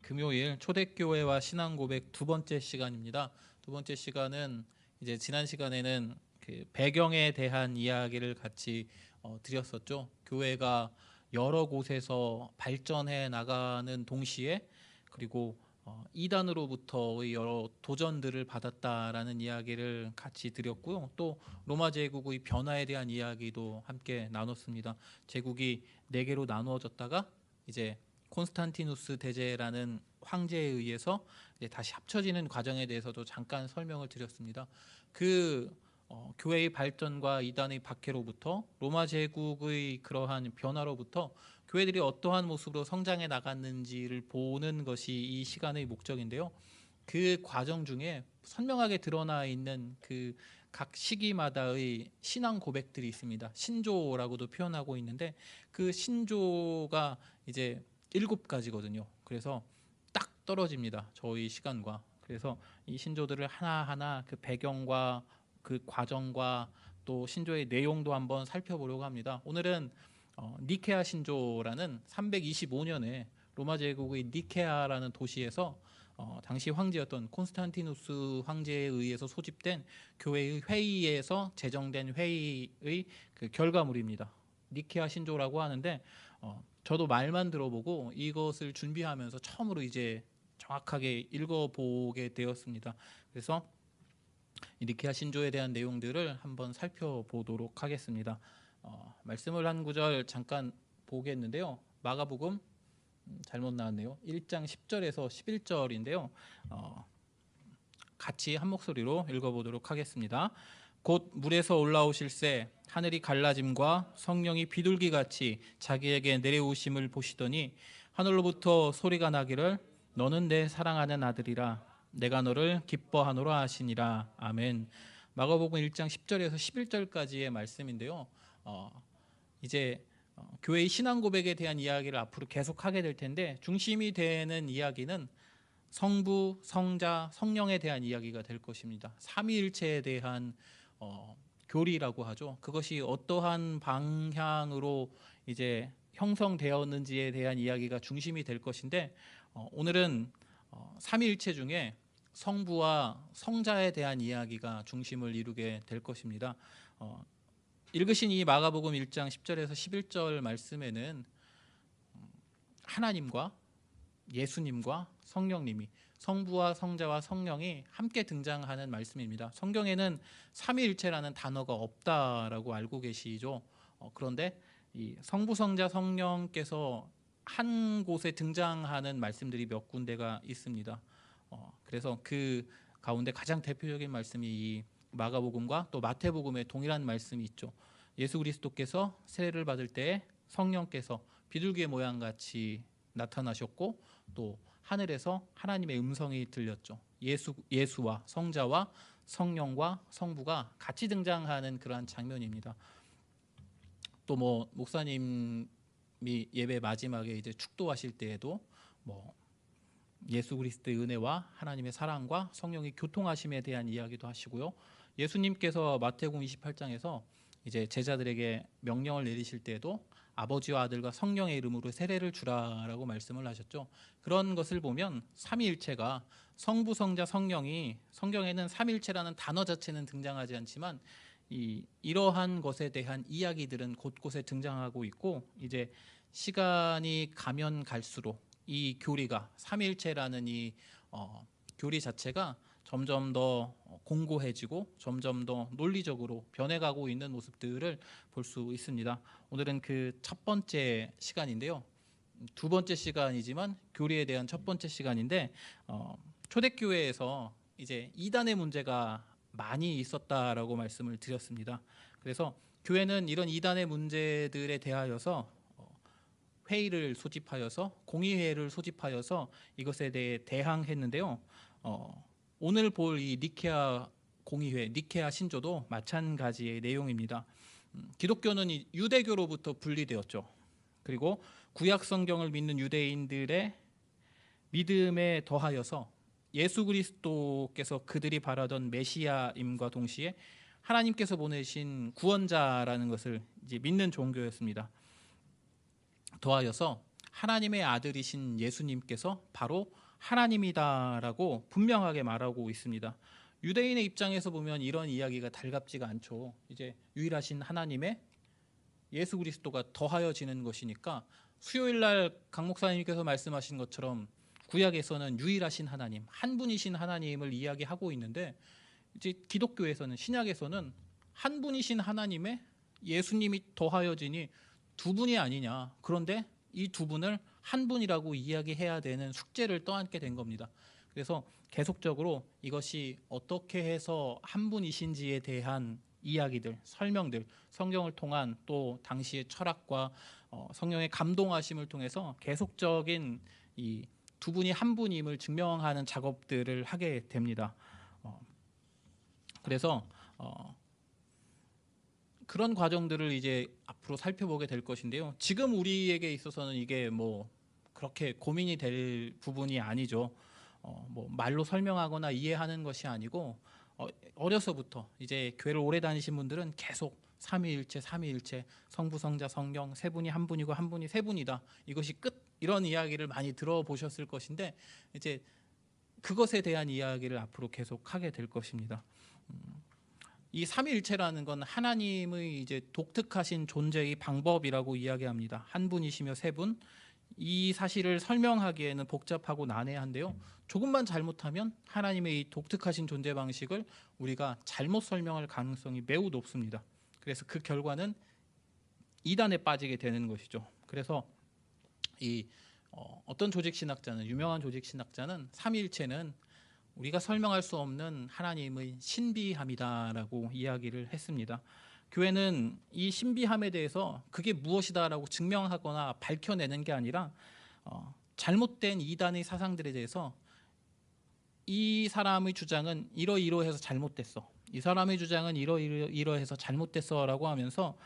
금요일 초대교회와 신앙고백 두 번째 시간입니다. 두 번째 시간은 이제 지난 시간에는 그 배경에 대한 이야기를 같이 드렸었죠. 교회가 여러 곳에서 발전해 나가는 동시에 그리고 이단으로부터의 여러 도전들을 받았다라는 이야기를 같이 드렸고요. 또 로마 제국의 변화에 대한 이야기도 함께 나눴습니다. 제국이 네 개로 나누어졌다가 이제 콘스탄티누스 대제라는 황제에 의해서 이제 다시 합쳐지는 과정에 대해서도 잠깐 설명을 드렸습니다. 그 교회의 발전과 이단의 박해로부터 로마 제국의 그러한 변화로부터 교회들이 어떠한 모습으로 성장해 나갔는지를 보는 것이 이 시간의 목적인데요. 그 과정 중에 선명하게 드러나 있는 그 각 시기마다의 신앙 고백들이 있습니다. 신조라고도 표현하고 있는데 그 신조가 이제 7가지거든요. 그래서 딱 떨어집니다. 저희 시간과. 그래서 이 신조들을 하나하나 그 배경과 그 과정과 또 신조의 내용도 한번 살펴보려고 합니다. 오늘은 니케아 신조라는 325년에 로마 제국의 니케아라는 도시에서 당시 황제였던 콘스탄티누스 황제에 의해서 소집된 교회의 회의에서 제정된 회의의 그 결과물입니다. 니케아 신조라고 하는데 저도 말만 들어보고 이것을 준비하면서 처음으로 이제 정확하게 읽어보게 되었습니다. 그래서 이 니케아 신조에 대한 내용들을 한번 살펴보도록 하겠습니다. 말씀을 한 구절 잠깐 보겠는데요. 마가복음 잘못 나왔네요. 1장 10절에서 11절인데요. 같이 한 목소리로 읽어보도록 하겠습니다. 곧 물에서 올라오실새 하늘이 갈라짐과 성령이 비둘기같이 자기에게 내려오심을 보시더니 하늘로부터 소리가 나기를 너는 내 사랑하는 아들이라 내가 너를 기뻐하노라 하시니라. 아멘. 마가복음 1장 10절에서 11절까지의 말씀인데요. 이제 교회의 신앙 고백에 대한 이야기를 앞으로 계속하게 될 텐데 중심이 되는 이야기는 성부, 성자, 성령에 대한 이야기가 될 것입니다. 삼위일체에 대한 교리라고 하죠. 그것이 어떠한 방향으로 이제 형성되었는지에 대한 이야기가 중심이 될 것인데 오늘은 삼위일체 중에 성부와 성자에 대한 이야기가 중심을 이루게 될 것입니다. 읽으신 이 마가복음 1장 10절에서 11절 말씀에는 하나님과 예수님과 성령님이 성부와 성자와 성령이 함께 등장하는 말씀입니다. 성경에는 삼위일체라는 단어가 없다라고 알고 계시죠. 그런데 이 성부, 성자, 성령께서 한 곳에 등장하는 말씀들이 몇 군데가 있습니다. 그래서 그 가운데 가장 대표적인 말씀이 이 마가복음과 또 마태복음에 동일한 말씀이 있죠. 예수 그리스도께서 세례를 받을 때 성령께서 비둘기의 모양 같이 나타나셨고 또 하늘에서 하나님의 음성이 들렸죠. 예수와 성자와 성령과 성부가 같이 등장하는 그러한 장면입니다. 또 뭐 목사님이 예배 마지막에 이제 축도하실 때에도 뭐 예수 그리스도의 은혜와 하나님의 사랑과 성령의 교통하심에 대한 이야기도 하시고요. 예수님께서 마태복음 28장에서 이제 제자들에게 명령을 내리실 때에도 아버지와 아들과 성령의 이름으로 세례를 주라라고 말씀을 하셨죠. 그런 것을 보면 삼위일체가 성부, 성자, 성령이 성경에는 삼위일체라는 단어 자체는 등장하지 않지만 이러한 것에 대한 이야기들은 곳곳에 등장하고 있고 이제 시간이 가면 갈수록 이 교리가 삼위일체라는 이 교리 자체가 점점 더 공고해지고 점점 더 논리적으로 변해가고 있는 모습들을 볼 수 있습니다. 오늘은 그 첫 번째 시간인데요. 두 번째 시간이지만 교리에 대한 첫 번째 시간인데 초대교회에서 이제 이단의 문제가 많이 있었다라고 말씀을 드렸습니다. 그래서 교회는 이런 이단의 문제들에 대하여서 회의를 소집하여서 공의회를 소집하여서 이것에 대해 대항했는데요. 오늘 볼 이 니케아 공의회, 니케아 신조도 마찬가지의 내용입니다. 기독교는 유대교로부터 분리되었죠. 그리고 구약 성경을 믿는 유대인들의 믿음에 더하여서 예수 그리스도께서 그들이 바라던 메시아임과 동시에 하나님께서 보내신 구원자라는 것을 이제 믿는 종교였습니다. 더하여서 하나님의 아들이신 예수님께서 바로 하나님이다라고 분명하게 말하고 있습니다. 유대인의 입장에서 보면 이런 이야기가 달갑지가 않죠. 이제 유일하신 하나님의 예수 그리스도가 더하여지는 것이니까 수요일 날 강 목사님께서 말씀하신 것처럼 구약에서는 유일하신 하나님, 한 분이신 하나님을 이야기하고 있는데 이제 기독교에서는 신약에서는 한 분이신 하나님의 예수님이 더하여지니 두 분이 아니냐. 그런데 이 두 분을 한 분이라고 이야기해야 되는 숙제를 떠안게 된 겁니다. 그래서 계속적으로 이것이 어떻게 해서 한 분이신지에 대한 이야기들, 설명들, 성경을 통한 또 당시의 철학과 성령의 감동하심을 통해서 계속적인 이 두 분이 한 분임을 증명하는 작업들을 하게 됩니다. 그래서 그런 과정들을 이제 앞으로 살펴보게 될 것인데요. 지금 우리에게 있어서는 이게 뭐 그렇게 고민이 될 부분이 아니죠. 뭐 말로 설명하거나 이해하는 것이 아니고 어려서부터 이제 교회를 오래 다니신 분들은 계속 삼위일체, 삼위일체, 성부, 성자, 성령 세 분이 한 분이고 한 분이 세 분이다. 이것이 끝. 이런 이야기를 많이 들어보셨을 것인데 이제 그것에 대한 이야기를 앞으로 계속 하게 될 것입니다. 이 삼위일체라는 건 하나님의 이제 독특하신 존재의 방법이라고 이야기합니다. 한 분이시며 세 분. 이 사실을 설명하기에는 복잡하고 난해한데요. 조금만 잘못하면 하나님의 이 독특하신 존재 방식을 우리가 잘못 설명할 가능성이 매우 높습니다. 그래서 그 결과는 이단에 빠지게 되는 것이죠. 그래서 이 어떤 조직 신학자는, 유명한 조직 신학자는 삼위일체는 우리가 설명할 수 없는 하나님의 신비함이다라고 이야기를 했습니다. 교회는 이 신비함에 대해서 그게 무엇이다라고 증명하거나 밝혀내는 게 아니라 잘못된 이단의 사상들에 대해서 이 사람의 주장은 이러이러해서 잘못됐어. 이 사람의 주장은 이러이러해서 잘못됐어라고 하면서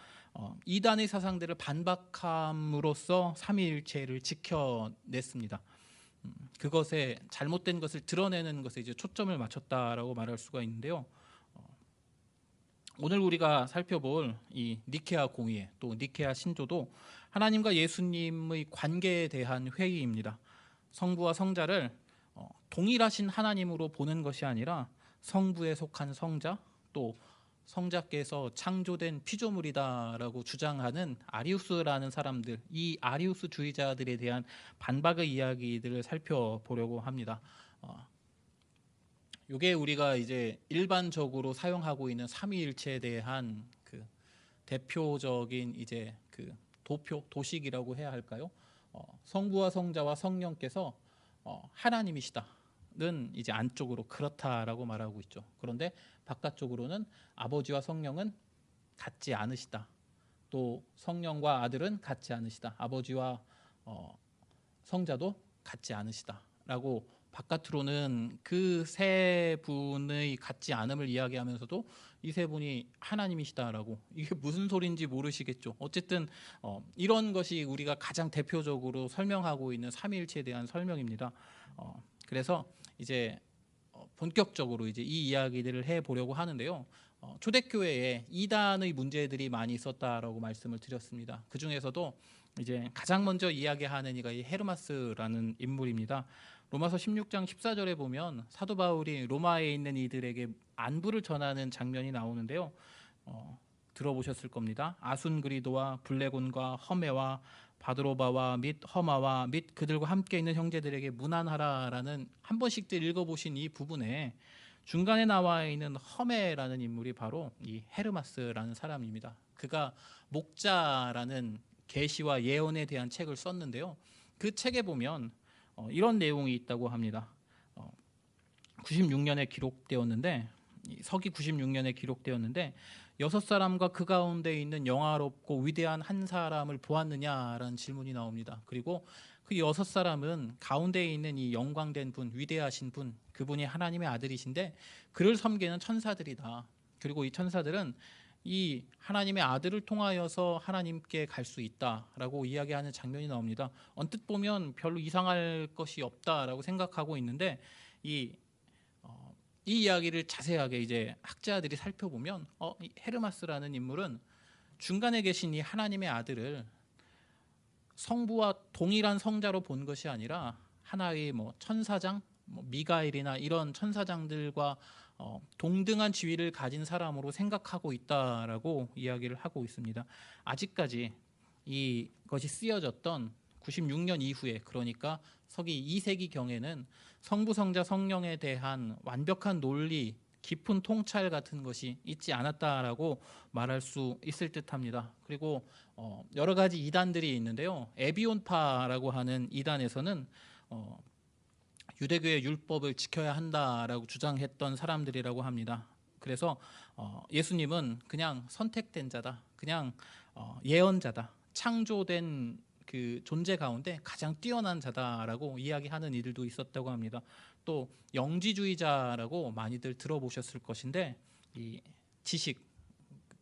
이단의 사상들을 반박함으로써 삼위일체를 지켜냈습니다. 그것에 잘못된 것을 드러내는 것에 이제 초점을 맞췄다라고 말할 수가 있는데요. 오늘 우리가 살펴볼 이 니케아 공의회 또 니케아 신조도 하나님과 예수님의 관계에 대한 회의입니다. 성부와 성자를 동일하신 하나님으로 보는 것이 아니라 성부에 속한 성자 또 성자께서 창조된 피조물이다라고 주장하는 아리우스라는 사람들, 이 아리우스주의자들에 대한 반박의 이야기들을 살펴보려고 합니다. 이게 우리가 이제 일반적으로 사용하고 있는 삼위일체에 대한 그 대표적인 이제 그 도식이라고 해야 할까요? 성부와 성자와 성령께서 하나님이시다는 이제 안쪽으로 그렇다라고 말하고 있죠. 그런데 바깥쪽으로는 아버지와 성령은 같지 않으시다. 또 성령과 아들은 같지 않으시다. 아버지와 성자도 같지 않으시다라고 바깥으로는 그 세 분의 같지 않음을 이야기하면서도 이 세 분이 하나님이시다라고 이게 무슨 소리인지 모르시겠죠. 어쨌든 이런 것이 우리가 가장 대표적으로 설명하고 있는 삼위일체에 대한 설명입니다. 그래서 이제 본격적으로 이제 이 이야기들을 해보려고 하는데요. 초대교회에 이단의 문제들이 많이 있었다라고 말씀을 드렸습니다. 그 중에서도 이제 가장 먼저 이야기하는 이가 이 헤르마스라는 인물입니다. 로마서 16장 14절에 보면 사도 바울이 로마에 있는 이들에게 안부를 전하는 장면이 나오는데요. 들어보셨을 겁니다. 아순그리도와 블레곤과 허메와 바드로바와 및 허마와 및 그들과 함께 있는 형제들에게 문안하라라는 한 번씩들 읽어보신 이 부분에 중간에 나와 있는 허메라는 인물이 바로 이 헤르마스라는 사람입니다. 그가 목자라는 계시와 예언에 대한 책을 썼는데요. 그 책에 보면 이런 내용이 있다고 합니다. 96년에 기록되었는데 서기 96년에 기록되었는데 6사람과 그 가운데 있는 영화롭고 위대한 한 사람을 보았느냐라는 질문이 나옵니다. 그리고 그 6사람은 가운데에 있는 이 영광된 분, 위대하신 분, 그분이 하나님의 아들이신데 그를 섬기는 천사들이다. 그리고 이 천사들은 이 하나님의 아들을 통하여서 하나님께 갈 수 있다라고 이야기하는 장면이 나옵니다. 언뜻 보면 별로 이상할 것이 없다라고 생각하고 있는데 이 이야기를 자세하게 이제 학자들이 살펴보면 이 헤르마스라는 인물은 중간에 계신 이 하나님의 아들을 성부와 동일한 성자로 본 것이 아니라 하나의 뭐 천사장, 뭐 미가엘이나 이런 천사장들과 동등한 지위를 가진 사람으로 생각하고 있다라고 이야기를 하고 있습니다. 아직까지 이것이 쓰여졌던 96년 이후에, 그러니까 서기 2세기 경에는 성부, 성자, 성령에 대한 완벽한 논리, 깊은 통찰 같은 것이 있지 않았다라고 말할 수 있을 듯합니다. 그리고 여러 가지 이단들이 있는데요. 에비온파라고 하는 이단에서는 유대교의 율법을 지켜야 한다라고 주장했던 사람들이라고 합니다. 그래서 예수님은 그냥 선택된 자다, 그냥 예언자다, 창조된 그 존재 가운데 가장 뛰어난 자다라고 이야기하는 이들도 있었다고 합니다. 또 영지주의자라고 많이들 들어보셨을 것인데, 이 지식,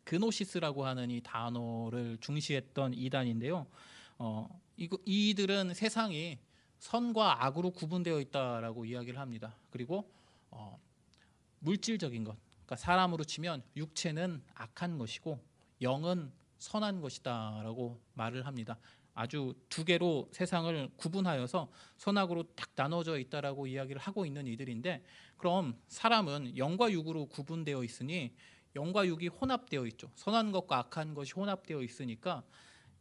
그노시스라고 하는 이 단어를 중시했던 이단인데요. 이들은 세상이 선과 악으로 구분되어 있다라고 이야기를 합니다. 그리고 물질적인 것, 그러니까 사람으로 치면 육체는 악한 것이고 영은 선한 것이다라고 말을 합니다. 아주 두 개로 세상을 구분하여서 선악으로 딱 나눠져 있다라고 이야기를 하고 있는 이들인데, 그럼 사람은 영과 육으로 구분되어 있으니 영과 육이 혼합되어 있죠. 선한 것과 악한 것이 혼합되어 있으니까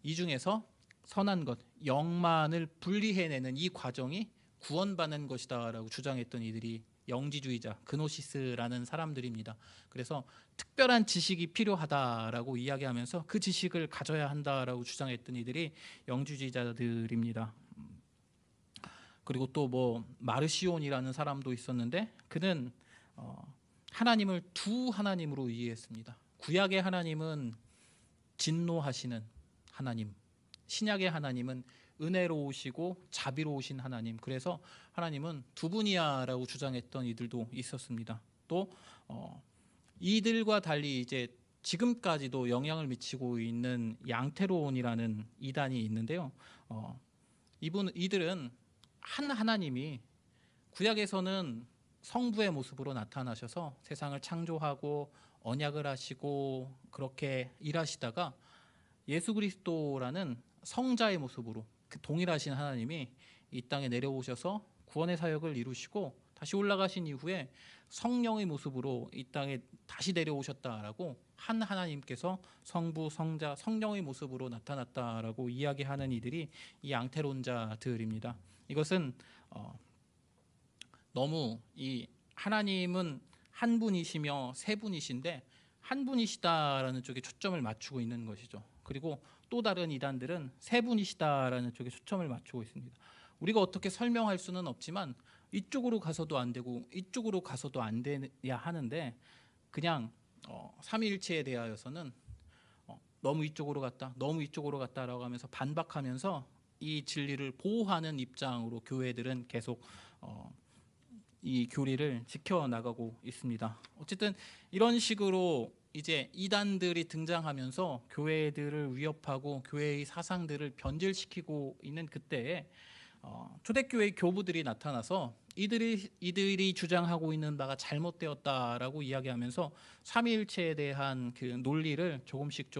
이 중에서 선한 것, 영만을 분리해내는 이 과정이 구원받는 것이다라고 주장했던 이들이 영지주의자, 그노시스라는 사람들입니다. 그래서 특별한 지식이 필요하다라고 이야기하면서 그 지식을 가져야 한다라고 주장했던 이들이 영지주의자들입니다. 그리고 또 뭐 마르시온이라는 사람도 있었는데, 그는 하나님을 두 하나님으로 이해했습니다. 구약의 하나님은 진노하시는 하나님, 신약의 하나님은 은혜로우시고 자비로우신 하나님, 그래서 하나님은 두 분이야라고 주장했던 이들도 있었습니다. 또 이들과 달리 이제 지금까지도 영향을 미치고 있는 양테론이라는 이단이 있는데요. 이들은 한 하나님이 구약에서는 성부의 모습으로 나타나셔서 세상을 창조하고 언약을 하시고 그렇게 일하시다가 예수 그리스도라는 성자의 모습으로 그 동일하신 하나님이 이 땅에 내려오셔서 구원의 사역을 이루시고 다시 올라가신 이후에 성령의 모습으로 이 땅에 다시 내려오셨다라고, 한 하나님께서 성부, 성자, 성령의 모습으로 나타났다라고 이야기하는 이들이 이 양태론자들입니다. 이것은 너무 이 하나님은 한 분이시며 세 분이신데 한 분이시다라는 쪽에 초점을 맞추고 있는 것이죠. 그리고 또 다른 이단들은 세 분이시다라는 쪽에 초점을 맞추고 있습니다. 우리가 어떻게 설명할 수는 없지만 이쪽으로 가서도 안 되고 이쪽으로 가서도 안 돼야 하는데, 그냥 삼위일체에 대하여서는 너무 이쪽으로 갔다, 너무 이쪽으로 갔다라고 하면서 반박하면서 이 진리를 보호하는 입장으로 교회들은 계속 이 교리를 지켜나가고 있습니다. 어쨌든 이런 식으로 이제 이단들이 등장하면서 교회들을 위협하고 교회의 사상들을 변질시키고 있는 그때에 초대교회의 교부들이 나타나서 이들이 주장하고 있는 바가 잘못되었다라고 이야기하면서 삼위일체에 대한 그 논리를 조금씩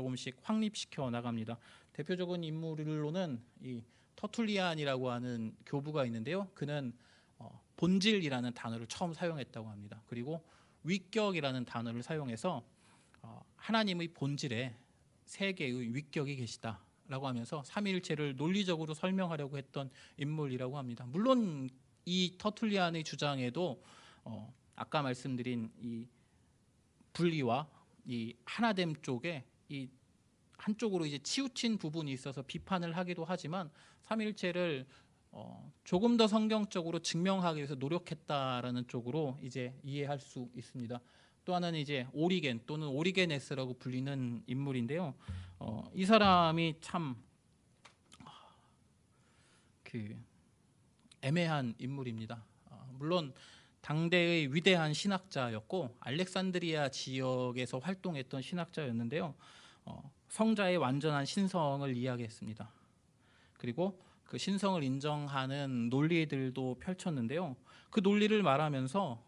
확립시켜 나갑니다. 대표적인 인물로는 이 터툴리안이라고 하는 교부가 있는데요. 그는 본질이라는 단어를 처음 사용했다고 합니다. 그리고 위격이라는 단어를 사용해서 하나님의 본질에 세 개의 위격이 계시다라고 하면서 삼위일체를 논리적으로 설명하려고 했던 인물이라고 합니다. 물론 이 터툴리안의 주장에도 아까 말씀드린 이 분리와 이 하나됨 쪽에 이 한쪽으로 이제 치우친 부분이 있어서 비판을 하기도 하지만 삼위일체를 조금 더 성경적으로 증명하기 위해서 노력했다라는 쪽으로 이제 이해할 수 있습니다. 또 하나는 이제 오리겐 또는 오리게네스라고 불리는 인물인데요. 이 사람이 참 그 애매한 인물입니다. 물론 당대의 위대한 신학자였고 알렉산드리아 지역에서 활동했던 신학자였는데요. 성자의 완전한 신성을 이야기했습니다. 그리고 그 신성을 인정하는 논리들도 펼쳤는데요. 그 논리를 말하면서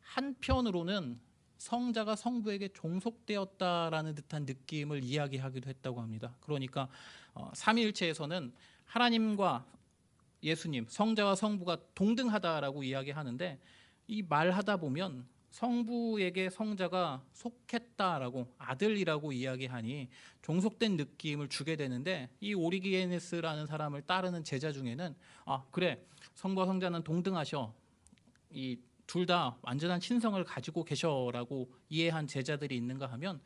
한편으로는 성자가 성부에게 종속되었다라는 듯한 느낌을 이야기하기도 했다고 합니다. 그러니까 삼위일체에서는 하나님과 예수님, 성자와 성부가 동등하다라고 이야기하는데, 이 말하다 보면 성부에게 성자가 속했다라고, 아들이라고 이야기하니 종속된 느낌을 주게 되는데, 이 오리게네스라는 사람을 따르는 제자 중에는 그래, 성부와 성자는 동등하셔, 이 둘 다 완전한 신성을 가지고 계셔라고 이해한 제자들이 있는가 하면,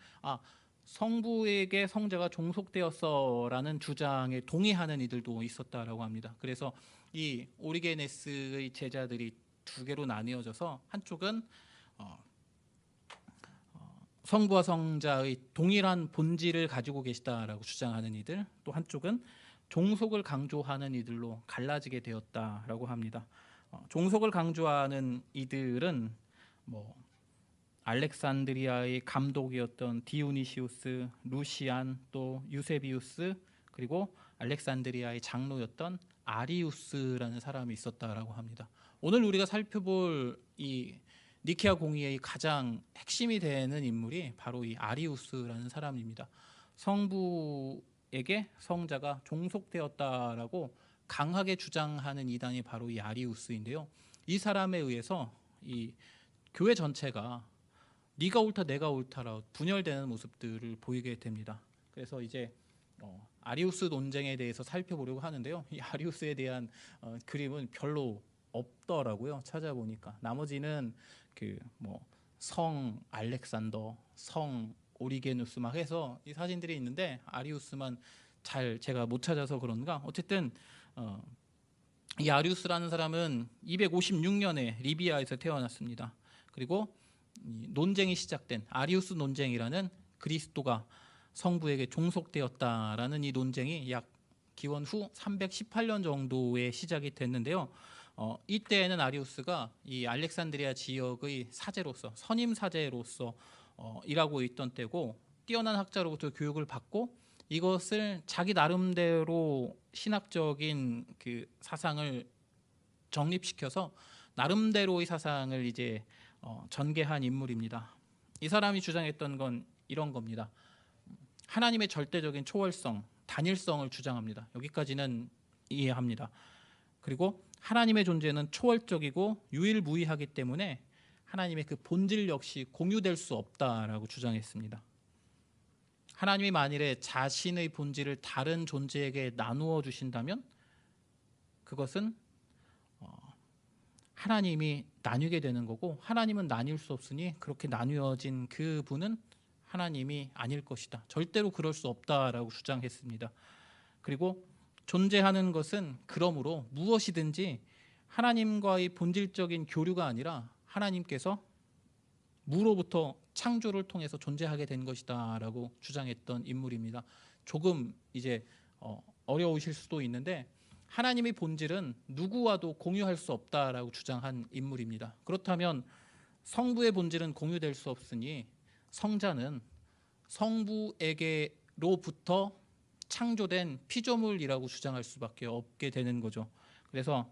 성부에게 성자가 종속되었어라는 주장에 동의하는 이들도 있었다라고 합니다. 그래서 이 오리게네스의 제자들이 두 개로 나뉘어져서, 한쪽은 성부와 성자의 동일한 본질을 가지고 계시다라고 주장하는 이들, 또 한쪽은 종속을 강조하는 이들로 갈라지게 되었다라고 합니다. 종속을 강조하는 이들은 알렉산드리아의 감독이었던 디오니시우스, 루시안, 또 유세비우스, 그리고 알렉산드리아의 장로였던 아리우스라는 사람이 있었다라고 합니다. 오늘 우리가 살펴볼 이 니케아 공의의 가장 핵심이 되는 인물이 바로 이 아리우스라는 사람입니다. 성부에게 성자가 종속되었다라고 강하게 주장하는 이단이 바로 이 아리우스인데요. 이 사람에 의해서 이 교회 전체가 네가 옳다 내가 옳다라 분열되는 모습들을 보이게 됩니다. 그래서 이제 아리우스 논쟁에 대해서 살펴보려고 하는데요. 이 아리우스에 대한 그림은 별로 없더라고요. 찾아보니까 나머지는 성 알렉산더, 성 오리게누스 막 해서 이 사진들이 있는데, 아리우스만 잘 제가 못 찾아서 그런가. 어쨌든 이 아리우스라는 사람은 256년에 리비아에서 태어났습니다. 그리고 논쟁이 시작된 아리우스 논쟁이라는, 그리스도가 성부에게 종속되었다라는 이 논쟁이 약 기원 후 318년 정도에 시작이 됐는데요. 이때에는 아리우스가 이 알렉산드리아 지역의 사제로서, 선임 사제로서 일하고 있던 때고, 뛰어난 학자로부터 교육을 받고 이것을 자기 나름대로 신학적인 그 사상을 정립시켜서 나름대로의 사상을 이제 전개한 인물입니다. 이 사람이 주장했던 건 이런 겁니다. 하나님의 절대적인 초월성, 단일성을 주장합니다. 여기까지는 이해합니다. 그리고 하나님의 존재는 초월적이고 유일무이하기 때문에 하나님의 그 본질 역시 공유될 수 없다라고 주장했습니다. 하나님이 만일에 자신의 본질을 다른 존재에게 나누어 주신다면 그것은 하나님이 나뉘게 되는 거고, 하나님은 나뉠 수 없으니 그렇게 나뉘어진 그 분은 하나님이 아닐 것이다, 절대로 그럴 수 없다라고 주장했습니다. 그리고 존재하는 것은 그러므로 무엇이든지 하나님과의 본질적인 교류가 아니라 하나님께서 무로부터 창조를 통해서 존재하게 된 것이다 라고 주장했던 인물입니다. 조금 이제 어려우실 수도 있는데, 하나님의 본질은 누구와도 공유할 수 없다라고 주장한 인물입니다. 그렇다면 성부의 본질은 공유될 수 없으니 성자는 성부에게로부터 창조된 피조물이라고 주장할 수밖에 없게 되는 거죠. 그래서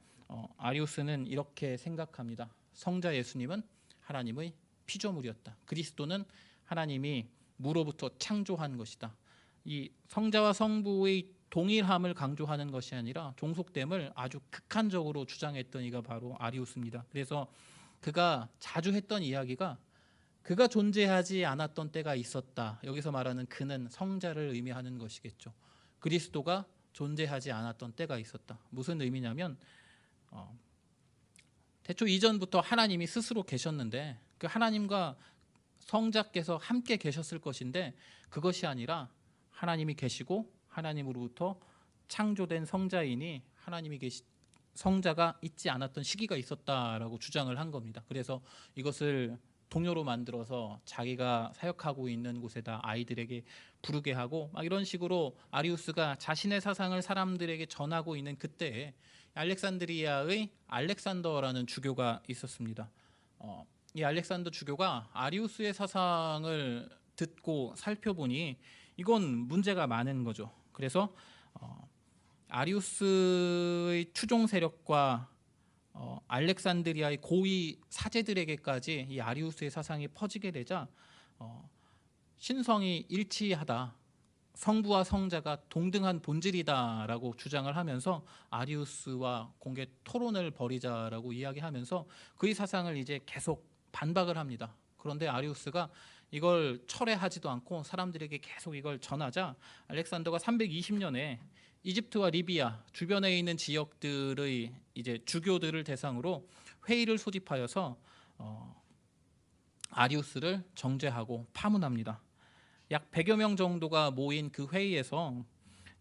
아리우스는 이렇게 생각합니다. 성자 예수님은 하나님의 피조물이었다. 그리스도는 하나님이 무로부터 창조한 것이다. 이 성자와 성부의 동일함을 강조하는 것이 아니라 종속됨을 아주 극한적으로 주장했던 이가 바로 아리우스입니다. 그래서 그가 자주 했던 이야기가, 그가 존재하지 않았던 때가 있었다. 여기서 말하는 그는 성자를 의미하는 것이겠죠. 그리스도가 존재하지 않았던 때가 있었다. 무슨 의미냐면 태초 이전부터 하나님이 스스로 계셨는데, 그 하나님과 성자께서 함께 계셨을 것인데, 그것이 아니라 하나님이 계시고 하나님으로부터 창조된 성자이니 성자가 있지 않았던 시기가 있었다라고 주장을 한 겁니다. 그래서 이것을 동요로 만들어서 자기가 사역하고 있는 곳에다 아이들에게 부르게 하고 막 이런 식으로 아리우스가 자신의 사상을 사람들에게 전하고 있는 그때에 알렉산드리아의 알렉산더라는 주교가 있었습니다. 이 알렉산더 주교가 아리우스의 사상을 듣고 살펴보니 이건 문제가 많은 거죠. 그래서 아리우스의 추종 세력과 알렉산드리아의 고위 사제들에게까지 이 아리우스의 사상이 퍼지게 되자 신성이 일치하다, 성부와 성자가 동등한 본질이다라고 주장을 하면서 아리우스와 공개 토론을 벌이자라고 이야기하면서 그의 사상을 이제 계속 반박을 합니다. 그런데 아리우스가 이걸 철회하지도 않고 사람들에게 계속 이걸 전하자 알렉산더가 320년에 이집트와 리비아 주변에 있는 지역들의 이제 주교들을 대상으로 회의를 소집하여서 아리우스를 정죄하고 파문합니다. 약 100여 명 정도가 모인 그 회의에서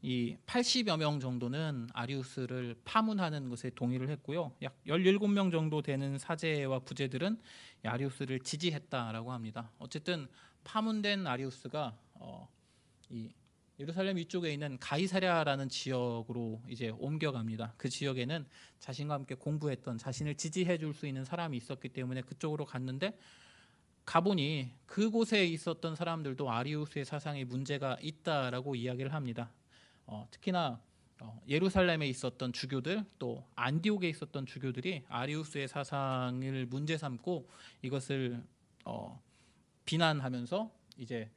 이 80여 명 정도는 아리우스를 파문하는 것에 동의를 했고요. 약 17명 정도 되는 사제와 부제들은 아리우스를 지지했다라고 합니다. 어쨌든 파문된 아리우스가 이 예루살렘 위쪽에 있는 가이사랴라는 지역으로 이제 옮겨갑니다. 그 지역에는 자신과 함께 공부했던, 자신을 지지해 줄 수 있는 사람이 있었기 때문에 그쪽으로 갔는데, 가보니 그곳에 있었던 사람들도 아리우스의 사상에 문제가 있다라고 이야기를 합니다. 특히나 예루살렘에 있었던 주교들, 또 안디옥에 있었던 주교들이 아리우스의 사상을 문제 삼고 이것을 비난하면서 이제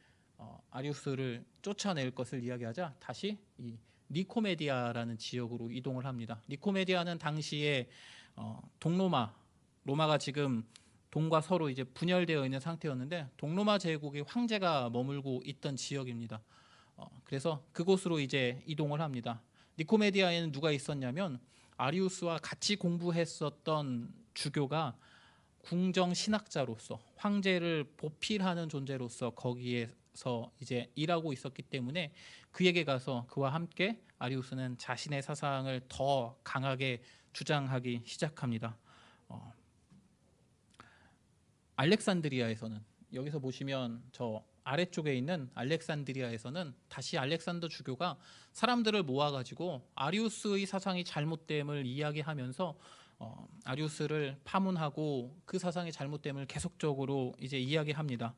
아리우스를 쫓아낼 것을 이야기하자 다시 이 니코메디아라는 지역으로 이동을 합니다. 니코메디아는 당시에 로마가 지금 동과 서로 이제 분열되어 있는 상태였는데 동로마 제국의 황제가 머물고 있던 지역입니다. 그래서 그곳으로 이제 이동을 합니다. 니코메디아에는 누가 있었냐면 아리우스와 같이 공부했었던 주교가 궁정 신학자로서 황제를 보필하는 존재로서 거기에서 이제 일하고 있었기 때문에 그에게 가서 그와 함께 아리우스는 자신의 사상을 더 강하게 주장하기 시작합니다. 알렉산드리아에서는, 여기서 보시면 저 아래쪽에 있는 알렉산드리아에서는 다시 알렉산더 주교가 사람들을 모아가지고 아리우스의 사상이 잘못됨을 이야기하면서 아리우스를 파문하고 그 사상의 잘못됨을 계속적으로 이제 이야기합니다.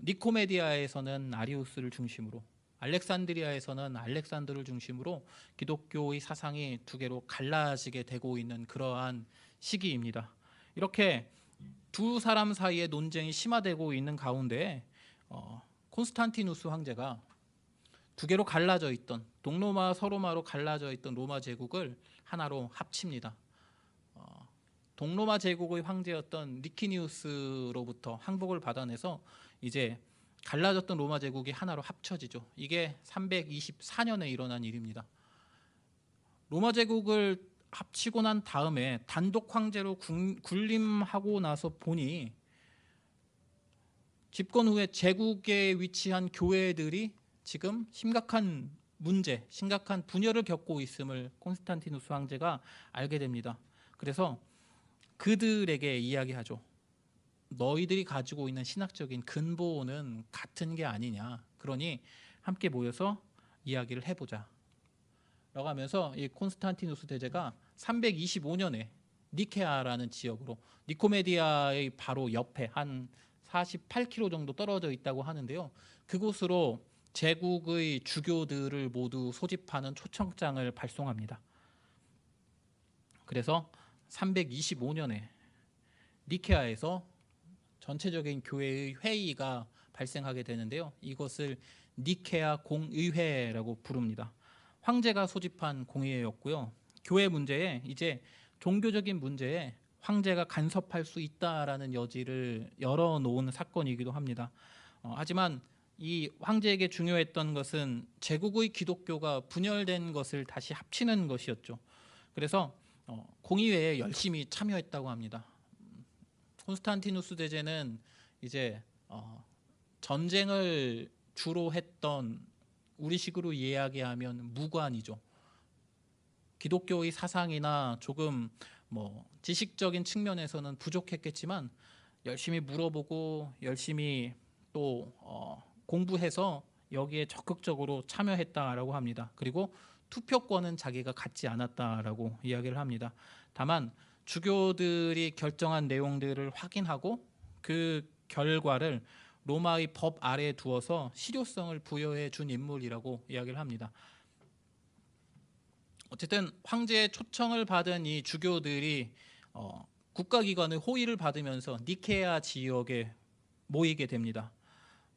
니코메디아에서는 아리우스를 중심으로, 알렉산드리아에서는 알렉산더를 중심으로 기독교의 사상이 두 개로 갈라지게 되고 있는 그러한 시기입니다. 이렇게 두 사람 사이의 논쟁이 심화되고 있는 가운데 콘스탄티누스 황제가 두 개로 갈라져 있던, 동로마 서로마로 갈라져 있던 로마 제국을 하나로 합칩니다. 동로마 제국의 황제였던 리키니우스로부터 항복을 받아내서 이제 갈라졌던 로마 제국이 하나로 합쳐지죠. 이게 324년에 일어난 일입니다. 로마 제국을 합치고 난 다음에 단독 황제로 군림하고 나서 보니 집권 후에 제국에 위치한 교회들이 지금 심각한 문제, 심각한 분열을 겪고 있음을 콘스탄티누스 황제가 알게 됩니다. 그래서 그들에게 이야기하죠. 너희들이 가지고 있는 신학적인 근본은 같은 게 아니냐. 그러니 함께 모여서 이야기를 해보자. 라고 하면서 이 콘스탄티누스 대제가 325년에 니케아라는 지역으로, 니코메디아의 바로 옆에 한 48km 정도 떨어져 있다고 하는데요. 그곳으로 제국의 주교들을 모두 소집하는 초청장을 발송합니다. 그래서 325년에 니케아에서 전체적인 교회의 회의가 발생하게 되는데요. 이것을 니케아 공의회라고 부릅니다. 황제가 소집한 공의회였고요. 교회 문제에, 이제 종교적인 문제에 황제가 간섭할 수 있다라는 여지를 열어놓은 사건이기도 합니다. 하지만 이 황제에게 중요했던 것은 제국의 기독교가 분열된 것을 다시 합치는 것이었죠. 그래서 공의회에 열심히 참여했다고 합니다. 콘스탄티누스 대제는 이제 전쟁을 주로 했던, 우리식으로 이야기하면 무관이죠. 기독교의 사상이나 조금 지식적인 측면에서는 부족했겠지만 열심히 물어보고 열심히 또 공부해서 여기에 적극적으로 참여했다라고 합니다. 그리고 투표권은 자기가 갖지 않았다라고 이야기를 합니다. 다만 주교들이 결정한 내용들을 확인하고 그 결과를 로마의 법 아래에 두어서 실효성을 부여해 준 인물이라고 이야기를 합니다. 어쨌든 황제의 초청을 받은 이 주교들이 국가기관의 호의를 받으면서 니케아 지역에 모이게 됩니다.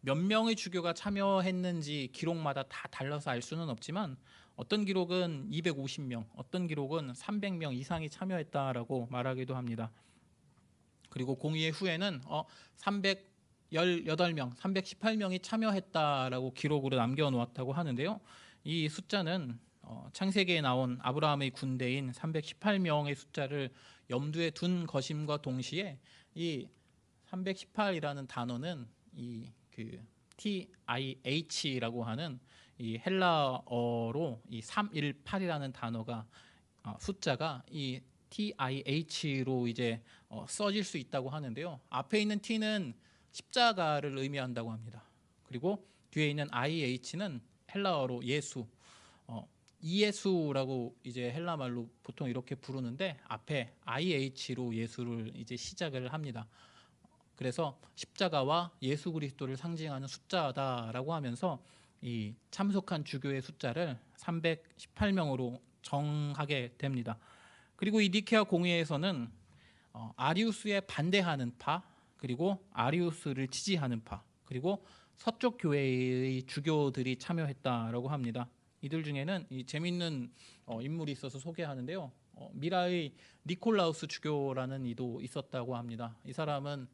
몇 명의 주교가 참여했는지 기록마다 다 달라서 알 수는 없지만 어떤 기록은 250명, 어떤 기록은 300명 이상이 참여했다라고 말하기도 합니다. 그리고 공의회 후에는 318명, 318명이 참여했다라고 기록으로 남겨놓았다고 하는데요. 이 숫자는 창세기에 나온 아브라함의 군대인 318명의 숫자를 염두에 둔 것임과 동시에 이 318이라는 단어는 그 TIH라고 하는 이 헬라어로 이 318이라는 단어가 숫자가 이 TIH로 이제 써질 수 있다고 하는데요. 앞에 있는 T는 십자가를 의미한다고 합니다. 그리고 뒤에 있는 IH는 헬라어로 예수, 이예수라고 이제 헬라 말로 보통 이렇게 부르는데 앞에 IH로 예수를 이제 시작을 합니다. 그래서 십자가와 예수 그리스도를 상징하는 숫자다라고 하면서 이 참석한 주교의 숫자를 318명으로 정하게 됩니다. 그리고 이 니케아 공의회에서는 아리우스에 반대하는 파, 그리고 아리우스를 지지하는 파, 그리고 서쪽 교회의 주교들이 참여했다라고 합니다. 이들 중에는 이 재밌는 인물이 있어서 소개하는데요. 미라의 니콜라우스 주교라는 이도 있었다고 합니다. 이 사람은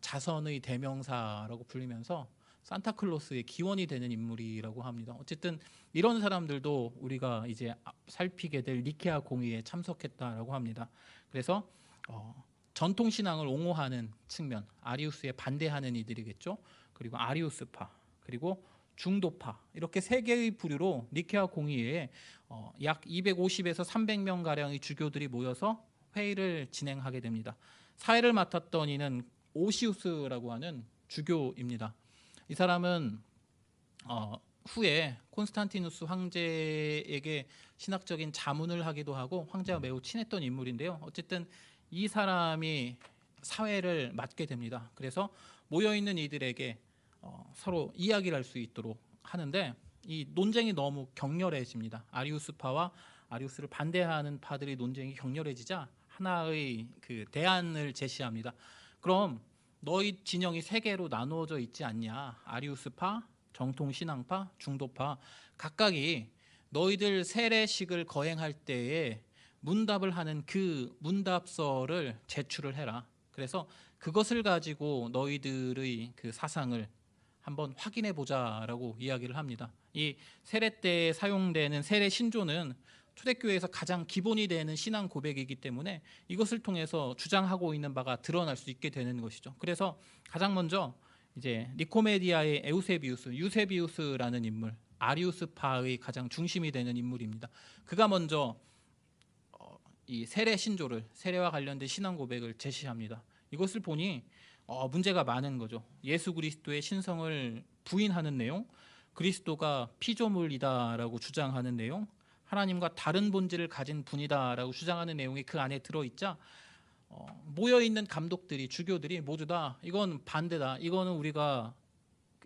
자선의 대명사라고 불리면서 산타클로스의 기원이 되는 인물이라고 합니다. 어쨌든 이런 사람들도 우리가 이제 살피게 될 니케아 공의회에 참석했다라고 합니다. 그래서 전통 신앙을 옹호하는 측면, 아리우스에 반대하는 이들이겠죠. 그리고 아리우스파, 그리고 중도파, 이렇게 세 개의 부류로 니케아 공의회에 약 250에서 300명 가량의 주교들이 모여서 회의를 진행하게 됩니다. 사회를 맡았던 이는 오시우스라고 하는 주교입니다. 이 사람은 후에 콘스탄티누스 황제에게 신학적인 자문을 하기도 하고 황제와 매우 친했던 인물인데요. 어쨌든 이 사람이 사회를 맡게 됩니다. 그래서 모여있는 이들에게 서로 이야기를 할 수 있도록 하는데 이 논쟁이 너무 격렬해집니다. 아리우스파와 아리우스를 반대하는 파들의 논쟁이 격렬해지자 하나의 그 대안을 제시합니다. 그럼 너희 진영이 세 개로 나누어져 있지 않냐? 아리우스파, 정통신앙파, 중도파 각각이 너희들 세례식을 거행할 때에 문답을 하는 그 문답서를 제출을 해라. 그래서 그것을 가지고 너희들의 그 사상을 한번 확인해 보자라고 이야기를 합니다. 이 세례 때 사용되는 세례 신조는 초대교회에서 가장 기본이 되는 신앙 고백이기 때문에 이것을 통해서 주장하고 있는 바가 드러날 수 있게 되는 것이죠. 그래서 가장 먼저 이제 니코메디아의 에우세비우스, 유세비우스라는 인물, 아리우스파의 가장 중심이 되는 인물입니다. 그가 먼저 이 세례 신조를, 세례와 관련된 신앙 고백을 제시합니다. 이것을 보니 문제가 많은 거죠. 예수 그리스도의 신성을 부인하는 내용, 그리스도가 피조물이다라고 주장하는 내용, 하나님과 다른 본질을 가진 분이다라고 주장하는 내용이 그 안에 들어있자 모여있는 감독들이, 주교들이 모두 다 이건 반대다, 이거는 우리가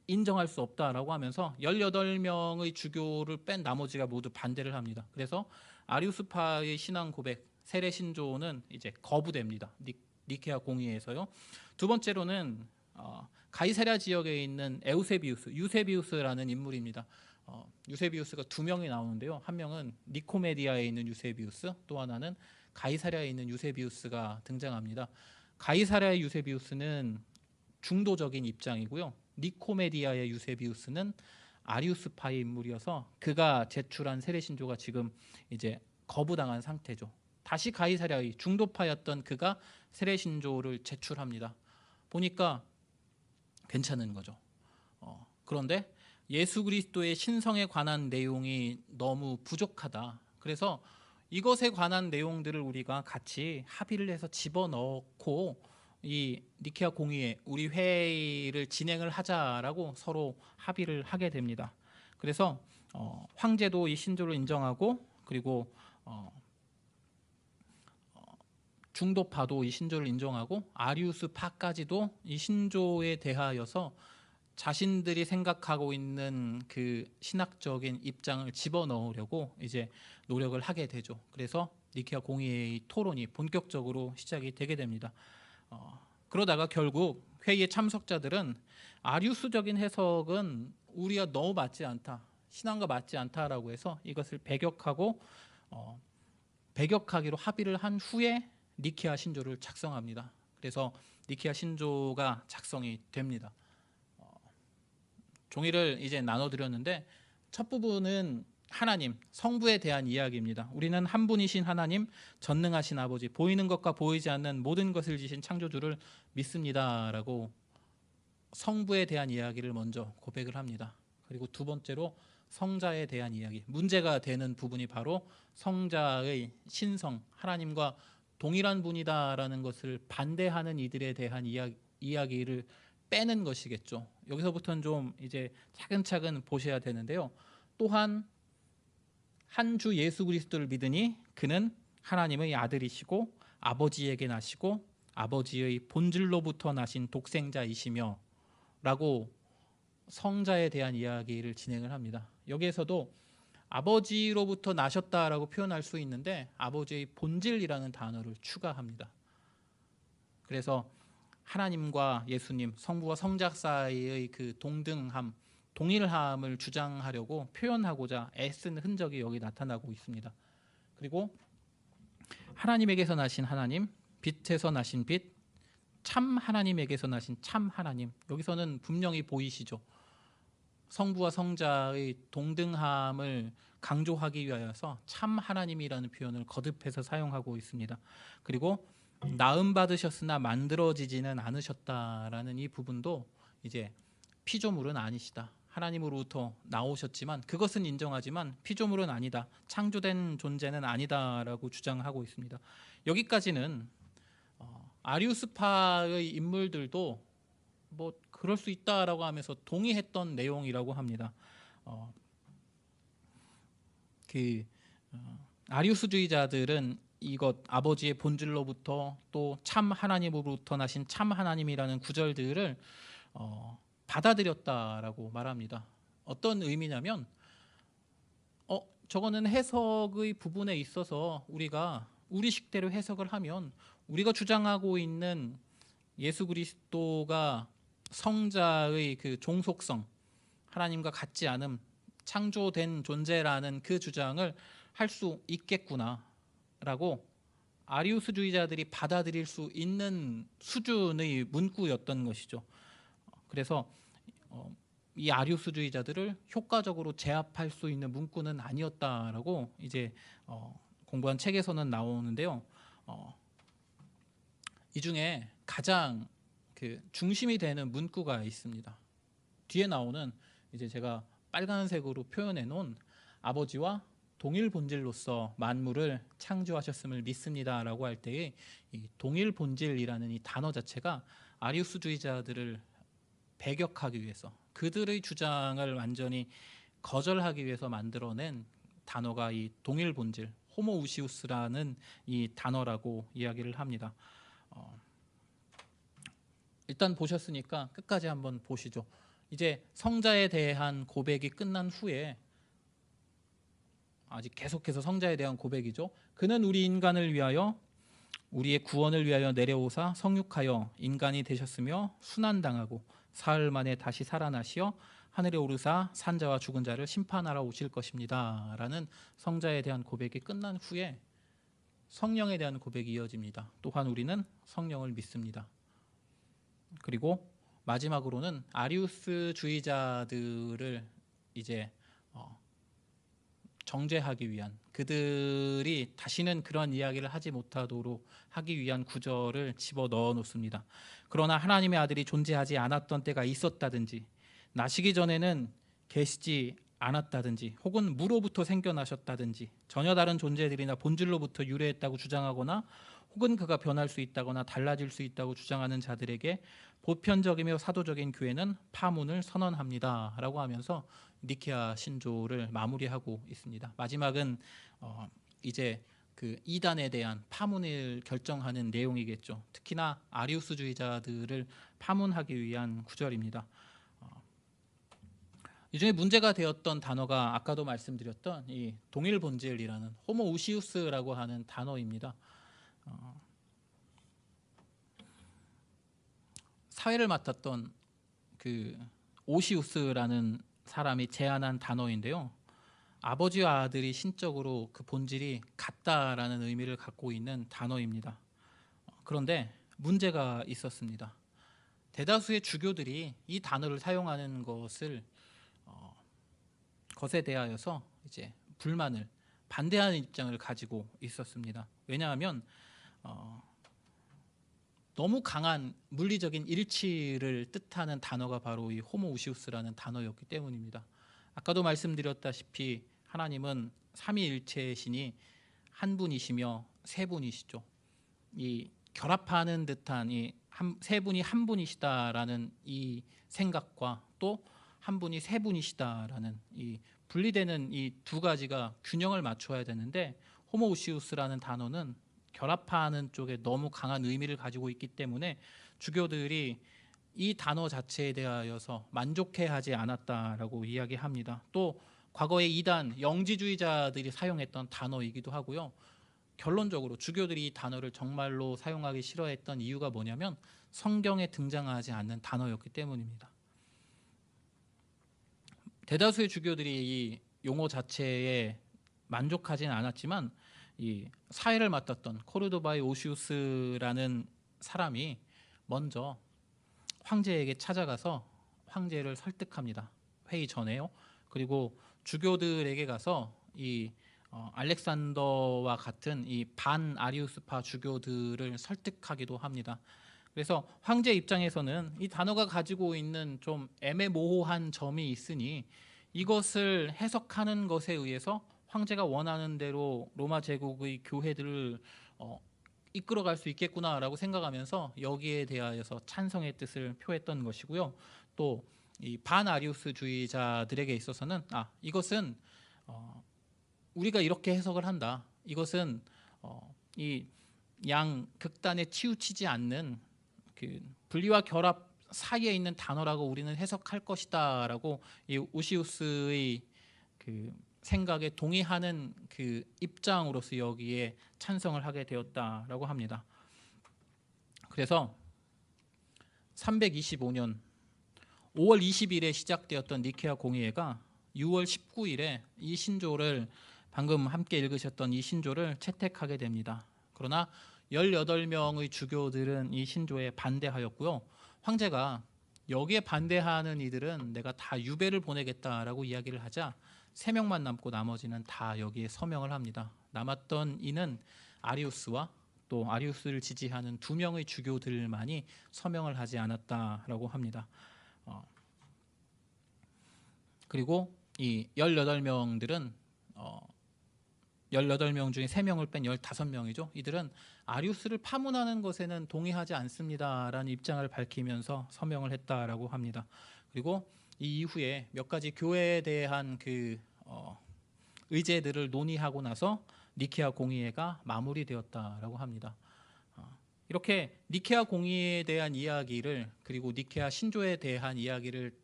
인정할 수 없다라고 하면서 18명의 주교를 뺀 나머지가 모두 반대를 합니다. 그래서 아리우스파의 신앙 고백, 세례 신조는 이제 거부됩니다. 니케아 공의회에서요. 두 번째로는 가이사랴 지역에 있는 에우세비우스, 유세비우스라는 인물입니다. 유세비우스가 두 명이 나오는데요. 한 명은 니코메디아에 있는 유세비우스, 또 하나는 가이사랴에 있는 유세비우스가 등장합니다. 가이사랴의 유세비우스는 중도적인 입장이고요. 니코메디아의 유세비우스는 아리우스파의 인물이어서 그가 제출한 세례신조가 지금 이제 거부당한 상태죠. 다시 가이사랴의 중도파였던 그가 세례신조를 제출합니다. 보니까 괜찮은 거죠. 그런데 예수 그리스도의 신성에 관한 내용이 너무 부족하다. 그래서 이것에 관한 내용들을 우리가 같이 합의를 해서 집어넣고 이 니케아 공의회, 우리 회의를 진행을 하자라고 서로 합의를 하게 됩니다. 그래서 황제도 이 신조를 인정하고, 그리고 중도파도 이 신조를 인정하고, 아리우스파까지도 이 신조에 대하여서 자신들이 생각하고 있는 그 신학적인 입장을 집어넣으려고 이제 노력을 하게 되죠. 그래서 니케아 공의회의 토론이 본격적으로 시작이 되게 됩니다. 그러다가 결국 회의의 참석자들은 아리우스적인 해석은 우리가 너무 맞지 않다, 신앙과 맞지 않다라고 해서 이것을 배격하기로 합의를 한 후에 니케아 신조를 작성합니다. 그래서 니케아 신조가 작성이 됩니다. 종이를 이제 나눠드렸는데 첫 부분은 하나님, 성부에 대한 이야기입니다. 우리는 한 분이신 하나님, 전능하신 아버지, 보이는 것과 보이지 않는 모든 것을 지신 창조주를 믿습니다라고 성부에 대한 이야기를 먼저 고백을 합니다. 그리고 두 번째로 성자에 대한 이야기, 문제가 되는 부분이 바로 성자의 신성, 하나님과 동일한 분이다라는 것을 반대하는 이들에 대한 이야기를 빼는 것이겠죠. 여기서부터는 좀 이제 차근차근 보셔야 되는데요. 또한 한 주 예수 그리스도를 믿으니 그는 하나님의 아들이시고 아버지에게 나시고 아버지의 본질로부터 나신 독생자이시며 라고 성자에 대한 이야기를 진행을 합니다. 여기에서도 아버지로부터 나셨다라고 표현할 수 있는데 아버지의 본질이라는 단어를 추가합니다. 그래서 하나님과 예수님, 성부와 성자 사이의 그 동등함, 동일함을 주장하려고 표현하고자 애쓴 흔적이 여기 나타나고 있습니다. 그리고 하나님에게서 나신 하나님, 빛에서 나신 빛, 참 하나님에게서 나신 참 하나님, 여기서는 분명히 보이시죠. 성부와 성자의 동등함을 강조하기 위하여서 참 하나님이라는 표현을 거듭해서 사용하고 있습니다. 그리고 나음 받으셨으나 만들어지지는 않으셨다라는 이 부분도 이제 피조물은 아니시다, 하나님으로부터 나오셨지만 그것은 인정하지만 피조물은 아니다, 창조된 존재는 아니다라고 주장하고 있습니다. 여기까지는 아리우스파의 인물들도 뭐 그럴 수 있다라고 하면서 동의했던 내용이라고 합니다. 아리우스주의자들은 이것 아버지의 본질로부터 또 참 하나님으로부터 나신 참 하나님이라는 구절들을 받아들였다라고 말합니다. 어떤 의미냐면 저거는 해석의 부분에 있어서 우리가 우리 식대로 해석을 하면 우리가 주장하고 있는 예수 그리스도가 성자의 그 종속성, 하나님과 같지 않음, 창조된 존재라는 그 주장을 할 수 있겠구나라고 아리우스주의자들이 받아들일 수 있는 수준의 문구였던 것이죠. 그래서 이 아리우스주의자들을 효과적으로 제압할 수 있는 문구는 아니었다라고 이제 공부한 책에서는 나오는데요. 이 중에 가장 그 중심이 되는 문구가 있습니다. 뒤에 나오는 이제 제가 빨간색으로 표현해 놓은 아버지와 동일 본질로서 만물을 창조하셨음을 믿습니다라고 할 때의 이 동일 본질이라는 이 단어 자체가 아리우스주의자들을 배격하기 위해서, 그들의 주장을 완전히 거절하기 위해서 만들어낸 단어가 이 동일 본질, 호모우시우스라는 이 단어라고 이야기를 합니다. 일단 보셨으니까 끝까지 한번 보시죠. 이제 성자에 대한 고백이 끝난 후에 아직 계속해서 성자에 대한 고백이죠. 그는 우리 인간을 위하여 우리의 구원을 위하여 내려오사 성육하여 인간이 되셨으며 순환당하고 사흘 만에 다시 살아나시어 하늘에 오르사 산자와 죽은 자를 심판하러 오실 것입니다 라는 성자에 대한 고백이 끝난 후에 성령에 대한 고백이 이어집니다. 또한 우리는 성령을 믿습니다. 그리고 마지막으로는 아리우스주의자들을 이제 정죄하기 위한, 그들이 다시는 그런 이야기를 하지 못하도록 하기 위한 구절을 집어넣어 놓습니다. 그러나 하나님의 아들이 존재하지 않았던 때가 있었다든지 나시기 전에는 계시지 않았다든지 혹은 무로부터 생겨나셨다든지 전혀 다른 존재들이나 본질로부터 유래했다고 주장하거나 혹은 그가 변할 수 있다거나 달라질 수 있다고 주장하는 자들에게 보편적이며 사도적인 교회는 파문을 선언합니다 라고 하면서 니케아 신조를 마무리하고 있습니다. 마지막은 이제 그 이단에 대한 파문을 결정하는 내용이겠죠. 특히나 아리우스주의자들을 파문하기 위한 구절입니다. 이 중에 문제가 되었던 단어가 아까도 말씀드렸던 이 동일 본질이라는 호모우시우스라고 하는 단어입니다. 사회를 맡았던 그 오시우스라는 사람이 제안한 단어인데요. 아버지와 아들이 신적으로 그 본질이 같다라는 의미를 갖고 있는 단어입니다. 그런데 문제가 있었습니다. 대다수의 주교들이 이 단어를 사용하는 것에 대하여서 이제 불만을 반대하는 입장을 가지고 있었습니다. 왜냐하면 너무 강한 물리적인 일치를 뜻하는 단어가 바로 이 호모우시우스라는 단어였기 때문입니다. 아까도 말씀드렸다시피 하나님은 삼위일체의 신이 한 분이시며 세 분이시죠. 이 결합하는 듯한 세 분이 한 분이시다라는 이 생각과 또 한 분이 세 분이시다라는 이 분리되는 이 두 가지가 균형을 맞춰야 되는데 호모우시우스라는 단어는 결합하는 쪽에 너무 강한 의미를 가지고 있기 때문에 주교들이 이 단어 자체에 대하여서 만족해하지 않았다라고 이야기합니다. 또 과거에 이단 영지주의자들이 사용했던 단어이기도 하고요. 결론적으로 주교들이 이 단어를 정말로 사용하기 싫어했던 이유가 뭐냐면 성경에 등장하지 않는 단어였기 때문입니다. 대다수의 주교들이 이 용어 자체에 만족하지는 않았지만 이 사회를 맡았던 코르도바의 오시우스라는 사람이 먼저 황제에게 찾아가서 황제를 설득합니다. 회의 전에요. 그리고 주교들에게 가서 이 알렉산더와 같은 이 반아리우스파 주교들을 설득하기도 합니다. 그래서 황제 입장에서는 이 단어가 가지고 있는 좀 애매모호한 점이 있으니 이것을 해석하는 것에 의해서 황제가 원하는 대로 로마 제국의 교회들을 이끌어갈 수 있겠구나라고 생각하면서 여기에 대하여서 찬성의 뜻을 표했던 것이고요. 또 이 반아리우스주의자들에게 있어서는 이것은 우리가 이렇게 해석을 한다. 이것은 이 양 극단에 치우치지 않는 그 분리와 결합 사이에 있는 단어라고 우리는 해석할 것이다라고 이 우시우스의 그 생각에 동의하는 그 입장으로서 여기에 찬성을 하게 되었다라고 합니다. 그래서 325년 5월 20일에 시작되었던 니케아 공의회가 6월 19일에 이 신조를 방금 함께 읽으셨던 이 신조를 채택하게 됩니다. 그러나 18명의 주교들은 이 신조에 반대하였고요. 황제가 여기에 반대하는 이들은 내가 다 유배를 보내겠다라고 이야기를 하자 3명만 남고 나머지는 다 여기에 서명을 합니다. 남았던 이는 아리우스와 또 아리우스를 지지하는 2명의 주교들만이 서명을 하지 않았다라고 합니다. 그리고 이 18명들은 18명 중에 3명을 뺀 15명이죠. 이들은 아리우스를 파문하는 것에는 동의하지 않습니다라는 입장을 밝히면서 서명을 했다라고 합니다. 그리고 이 이후에 몇 가지 교회에 대한 그 의제들을 논의하고 나서 니케아 공의회가 마무리되었다라고 합니다. 이렇게 니케아 공의회에 대한 이야기를 그리고 니케아 신조에 대한 이야기를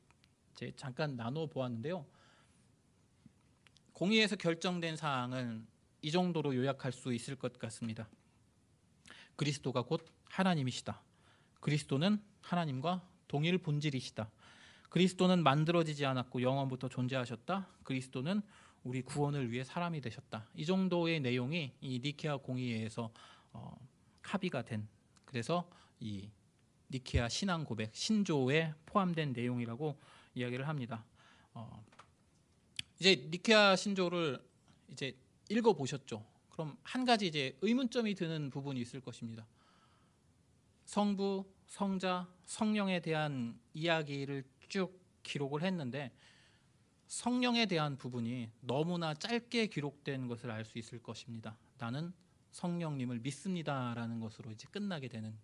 이제 잠깐 나눠 보았는데요. 공의회에서 결정된 사항은 이 정도로 요약할 수 있을 것 같습니다. 그리스도가 곧 하나님이시다. 그리스도는 하나님과 동일 본질이시다. 그리스도는 만들어지지 않았고 영원부터 존재하셨다. 그리스도는 우리 구원을 위해 사람이 되셨다. 이 정도의 내용이 이 니케아 공의회에서 합의가 된, 그래서 이 니케아 신앙 고백 신조에 포함된 내용이라고 이야기를 합니다. 이제 니케아 신조를 이제 읽어 보셨죠? 그럼 한 가지 이제 의문점이 드는 부분이 있을 것입니다. 성부, 성자, 성령에 대한 이야기를 쭉 기록을 했는데 성령에 대한 부분이 너무나 짧게 기록된 것을 알 수 있을 것입니다. 나는 성령님을 믿습니다라는 것으로 이제 끝나게 되는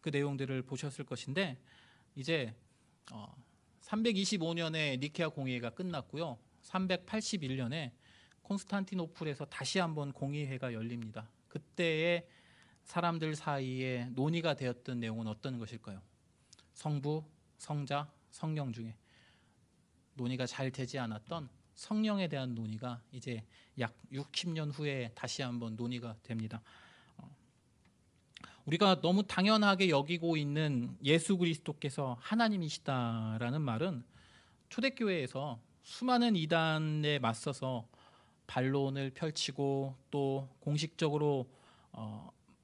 그 내용들을 보셨을 것인데 이제 325년에 니케아 공의회가 끝났고요. 381년에 콘스탄티노플에서 다시 한번 공의회가 열립니다. 그때의 사람들 사이에 논의가 되었던 내용은 어떤 것일까요? 성부, 성자, 성령 중에 논의가 잘 되지 않았던 성령에 대한 논의가 이제 약 60년 후에 다시 한번 논의가 됩니다. 우리가 너무 당연하게 여기고 있는 예수 그리스도께서 하나님이시다라는 말은 초대교회에서 수많은 이단에 맞서서 반론을 펼치고 또 공식적으로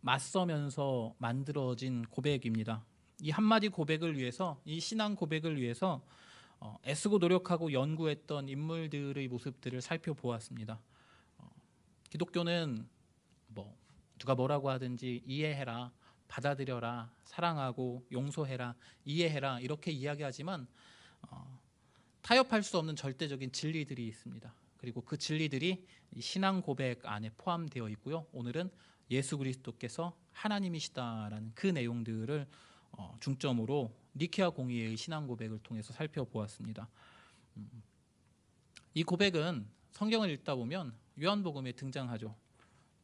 맞서면서 만들어진 고백입니다. 이 한마디 고백을 위해서, 이 신앙 고백을 위해서 애쓰고 노력하고 연구했던 인물들의 모습들을 살펴보았습니다. 기독교는 누가 뭐라고 하든지 이해해라, 받아들여라, 사랑하고 용서해라, 이해해라 이렇게 이야기하지만 타협할 수 없는 절대적인 진리들이 있습니다. 그리고 그 진리들이 신앙 고백 안에 포함되어 있고요. 오늘은 예수 그리스도께서 하나님이시다라는 그 내용들을 중점으로 니케아 공의회의 신앙 고백을 통해서 살펴보았습니다. 이 고백은 성경을 읽다 보면 요한복음에 등장하죠.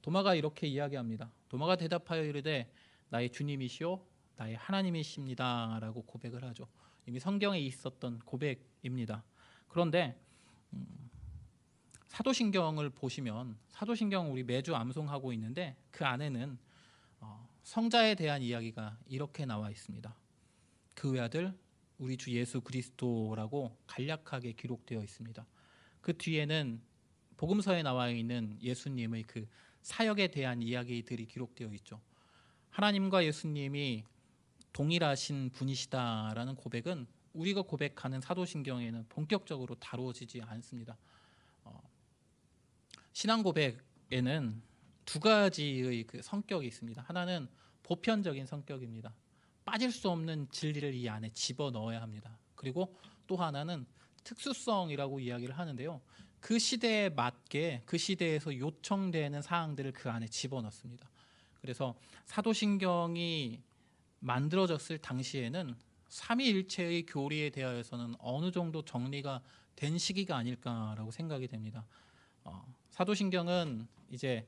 도마가 이렇게 이야기합니다. 도마가 대답하여 이르되 나의 주님이시오 나의 하나님이십니다 라고 고백을 하죠. 이미 성경에 있었던 고백입니다. 그런데 사도신경을 보시면, 사도신경 우리 매주 암송하고 있는데 그 안에는 성자에 대한 이야기가 이렇게 나와 있습니다. 그 외아들 우리 주 예수 그리스도라고 간략하게 기록되어 있습니다. 그 뒤에는 복음서에 나와 있는 예수님의 그 사역에 대한 이야기들이 기록되어 있죠. 하나님과 예수님이 동일하신 분이시다라는 고백은 우리가 고백하는 사도신경에는 본격적으로 다루어지지 않습니다. 신앙 고백에는 두 가지의 그 성격이 있습니다. 하나는 보편적인 성격입니다. 빠질 수 없는 진리를 이 안에 집어넣어야 합니다. 그리고 또 하나는 특수성이라고 이야기를 하는데요. 그 시대에 맞게 그 시대에서 요청되는 사항들을 그 안에 집어넣습니다. 그래서 사도신경이 만들어졌을 당시에는 삼위일체의 교리에 대하여서는 어느 정도 정리가 된 시기가 아닐까라고 생각이 됩니다. 사도신경은 이제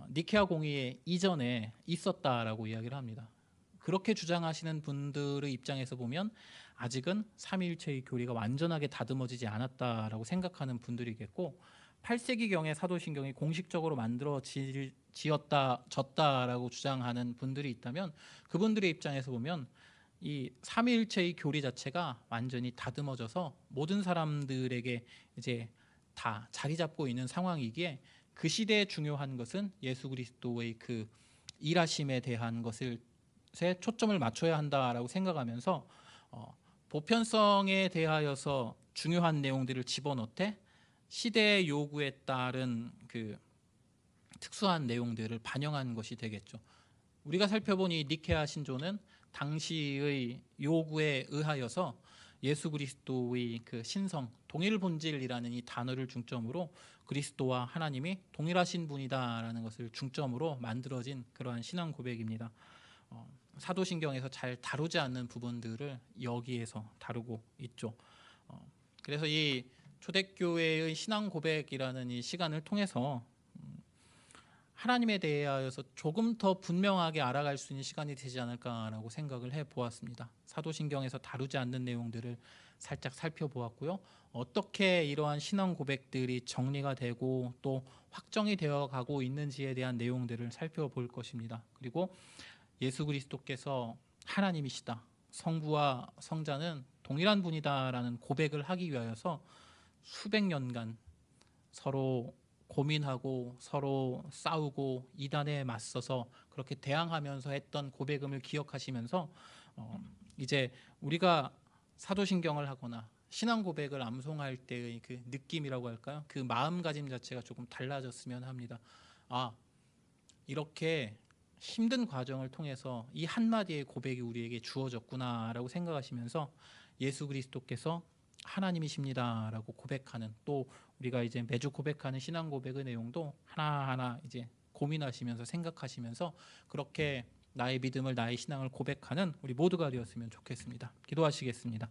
니케아 공의회 이전에 있었다라고 이야기를 합니다. 그렇게 주장하시는 분들의 입장에서 보면 아직은 삼위일체의 교리가 완전하게 다듬어지지 않았다라고 생각하는 분들이겠고, 8세기경에 사도신경이 공식적으로 만들어졌다라고 주장하는 분들이 있다면 그분들의 입장에서 보면 이 삼위일체의 교리 자체가 완전히 다듬어져서 모든 사람들에게 이제 다 자리 잡고 있는 상황이기에 그 시대에 중요한 것은 예수 그리스도의 그 일하심에 대한 것에 초점을 맞춰야 한다라고 생각하면서 보편성에 대하여서 중요한 내용들을 집어넣되 시대의 요구에 따른 그 특수한 내용들을 반영한 것이 되겠죠. 우리가 살펴본 이 니케아 신조는 당시의 요구에 의하여서 예수 그리스도의 그 신성, 동일 본질이라는 이 단어를 중점으로 그리스도와 하나님이 동일하신 분이다라는 것을 중점으로 만들어진 그러한 신앙 고백입니다. 사도신경에서 잘 다루지 않는 부분들을 여기에서 다루고 있죠. 그래서 이 초대교회의 신앙 고백이라는 이 시간을 통해서 하나님에 대하여서 조금 더 분명하게 알아갈 수 있는 시간이 되지 않을까라고 생각을 해보았습니다. 사도신경에서 다루지 않는 내용들을 살짝 살펴보았고요. 어떻게 이러한 신앙 고백들이 정리가 되고 또 확정이 되어 가고 있는지에 대한 내용들을 살펴볼 것입니다. 그리고 예수 그리스도께서 하나님이시다, 성부와 성자는 동일한 분이다라는 고백을 하기 위하여서 수백 년간 서로 고민하고 서로 싸우고 이단에 맞서서 그렇게 대항하면서 했던 고백음을 기억하시면서 이제 우리가 사도신경을 하거나 신앙 고백을 암송할 때의 그 느낌이라고 할까요? 그 마음가짐 자체가 조금 달라졌으면 합니다. 이렇게 힘든 과정을 통해서 이 한마디의 고백이 우리에게 주어졌구나라고 생각하시면서 예수 그리스도께서 하나님이십니다라고 고백하는, 또 우리가 이제 매주 고백하는 신앙 고백의 내용도 하나하나 이제 고민하시면서 생각하시면서 그렇게 나의 믿음을, 나의 신앙을 고백하는 우리 모두가 되었으면 좋겠습니다. 기도하시겠습니다.